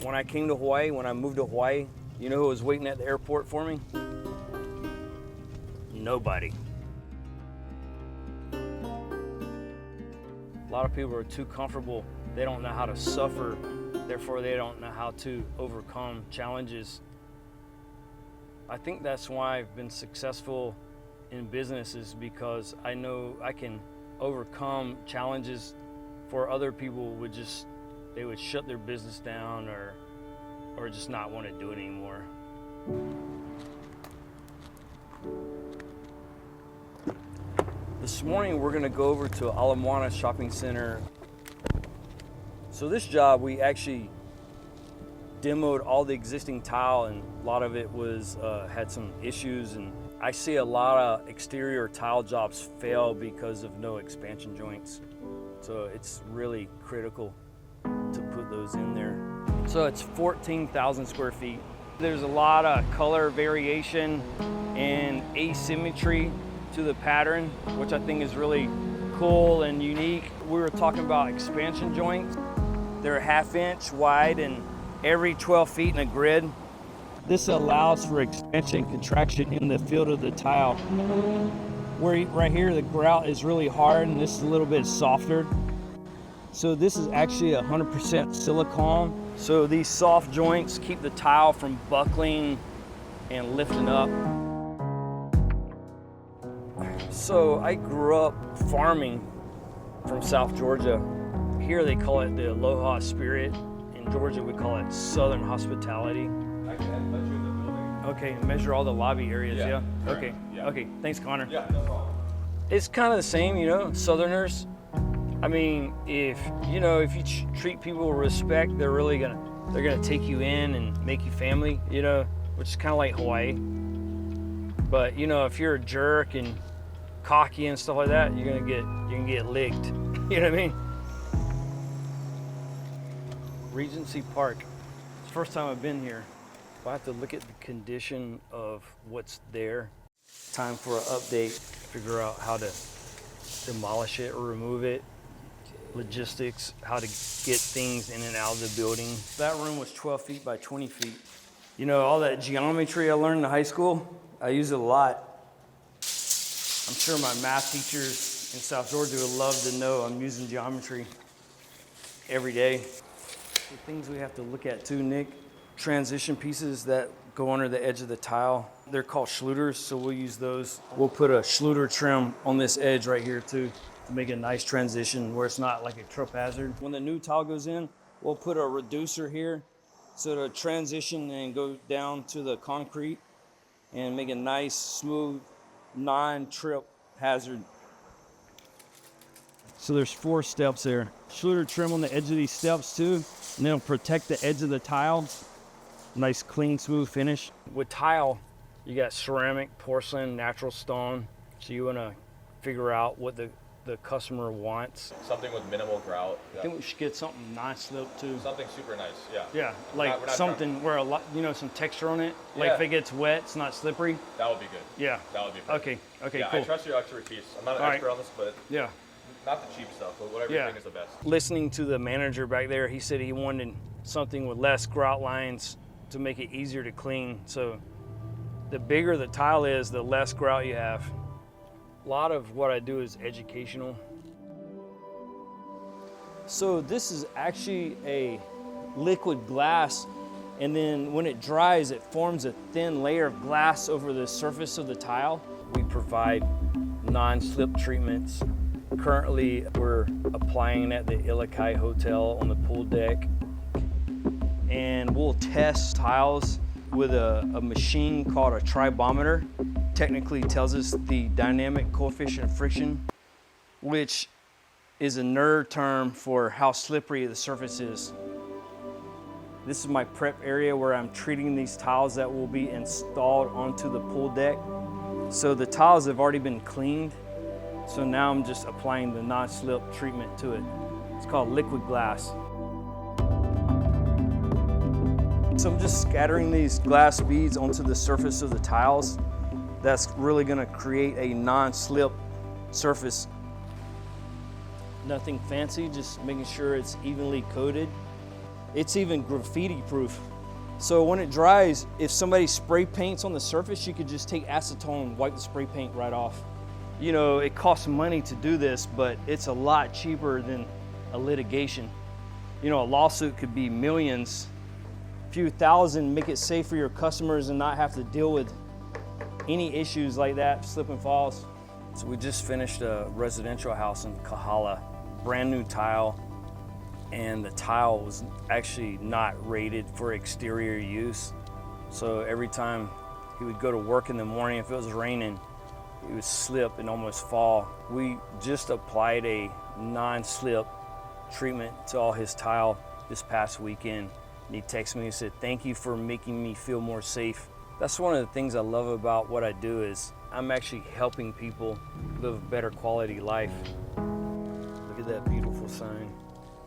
When I came to Hawaii, when I moved to Hawaii, you know who was waiting at the airport for me? Nobody. A lot of people are too comfortable. They don't know how to suffer, therefore they don't know how to overcome challenges. I think that's why I've been successful in business, is because I know I can overcome challenges for other people they would shut their business down or just not want to do it anymore. This morning we're going to go over to Ala Moana Shopping Center. So this job, we actually demoed all the existing tile, and a lot of it was had some issues, and I see a lot of exterior tile jobs fail because of no expansion joints. So it's really critical to put those in there. So it's 14,000 square feet. There's a lot of color variation and asymmetry to the pattern, which I think is really cool and unique. We were talking about expansion joints. They're a 1/2 inch wide and every 12 feet in a grid. This allows for expansion and contraction in the field of the tile. Where right here, the grout is really hard and this is a little bit softer. So this is actually 100% silicone. So these soft joints keep the tile from buckling and lifting up. So I grew up farming from South Georgia. Here they call it the Aloha Spirit. In Georgia we call it Southern Hospitality. I can let you in the building. Okay, measure all the lobby areas, yeah? Okay, yeah. Okay, thanks Connor. Yeah, no problem. It's kind of the same, you know, Southerners. I mean, if you treat people with respect, they're gonna take you in and make you family, you know, which is kind of like Hawaii. But you know, if you're a jerk and cocky and stuff like that, you're gonna get licked. You know what I mean? Regency Park. It's the first time I've been here. I have to look at the condition of what's there. Time for an update. Figure out how to demolish it or remove it. Logistics, how to get things in and out of the building. That room was 12 feet by 20 feet. You know, all that geometry I learned in high school, I use it a lot. I'm sure my math teachers in South Georgia would love to know I'm using geometry every day. The things we have to look at too, Nick, transition pieces that go under the edge of the tile. They're called schluters, so we'll use those. We'll put a schluter trim on this edge right here too, to make a nice transition where it's not like a trip hazard. When the new tile goes in, we'll put a reducer here so to transition and go down to the concrete and make a nice, smooth, non-trip hazard. So there's 4 steps there. Schluter trim on the edge of these steps too, and it'll protect the edge of the tile. Nice, clean, smooth finish. With tile, you got ceramic, porcelain, natural stone. So you wanna figure out what the customer wants. Something with minimal grout. Yeah. I think we should get something non-slip too. Something super nice, yeah. Yeah, like we're not something where a lot, some texture on it. Like if it gets wet, it's not slippery. That would be good. Yeah. That would be perfect. Okay, yeah, cool. I trust your expertise. I'm not an expert on this, but yeah, not the cheap stuff, but whatever you think is the best. Listening to the manager back there, he said he wanted something with less grout lines to make it easier to clean. So the bigger the tile is, the less grout you have. A lot of what I do is educational. So this is actually a liquid glass, and then when it dries, it forms a thin layer of glass over the surface of the tile. We provide non-slip treatments. Currently, we're applying at the Ilokai Hotel on the pool deck. And we'll test tiles with a machine called a tribometer. Technically tells us the dynamic coefficient of friction, which is a nerd term for how slippery the surface is. This is my prep area where I'm treating these tiles that will be installed onto the pool deck. So the tiles have already been cleaned. So now I'm just applying the non-slip treatment to it. It's called liquid glass. So I'm just scattering these glass beads onto the surface of the tiles. That's really gonna create a non-slip surface. Nothing fancy, just making sure it's evenly coated. It's even graffiti proof. So when it dries, if somebody spray paints on the surface, you could just take acetone and wipe the spray paint right off. You know, it costs money to do this, but it's a lot cheaper than a litigation. You know, a lawsuit could be millions, a few thousand, make it safe for your customers and not have to deal with any issues like that, slip and falls. So we just finished a residential house in Cottle, brand new tile, and the tile was actually not rated for exterior use. So every time he would go to work in the morning, if it was raining, he would slip and almost fall. We just applied a non-slip treatment to all his tile this past weekend. And he texted me and said, "Thank you for making me feel more safe." That's one of the things I love about what I do is I'm actually helping people live a better quality life. Look at that beautiful sign.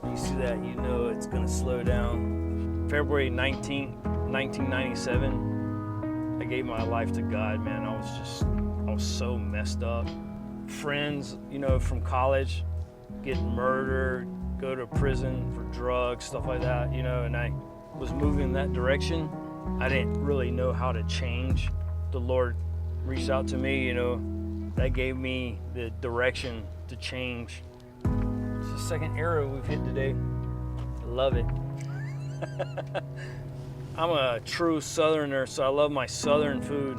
When you see that, you know it's gonna slow down. February 19th, 1997, I gave my life to God, man. I was so messed up. Friends, you know, from college, get murdered, go to prison for drugs, stuff like that, you know, and I was moving in that direction. I didn't really know how to change. The Lord reached out to me, you know, that gave me the direction to change. It's the second arrow we've hit today. I love it. I'm a true Southerner, so I love my Southern food.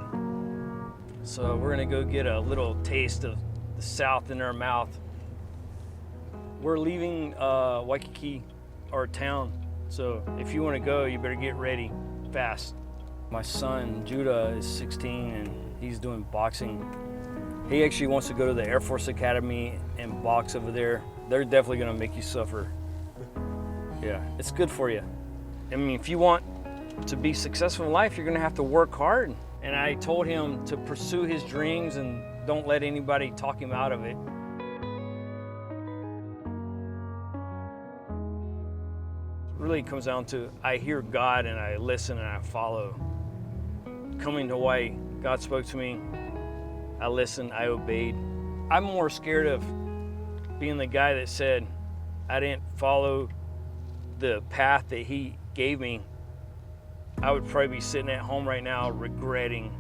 So we're gonna go get a little taste of the South in our mouth. We're leaving Waikiki, our town. So if you wanna go, you better get ready fast. My son, Judah, is 16 and he's doing boxing. He actually wants to go to the Air Force Academy and box over there. They're definitely gonna make you suffer. Yeah, it's good for you. I mean, if you want to be successful in life, you're gonna have to work hard. And I told him to pursue his dreams and don't let anybody talk him out of it. It really comes down to I hear God and I listen and I follow. Coming to Hawaii, God spoke to me. I listened, I obeyed. I'm more scared of being the guy that said I didn't follow the path that he gave me. I would probably be sitting at home right now regretting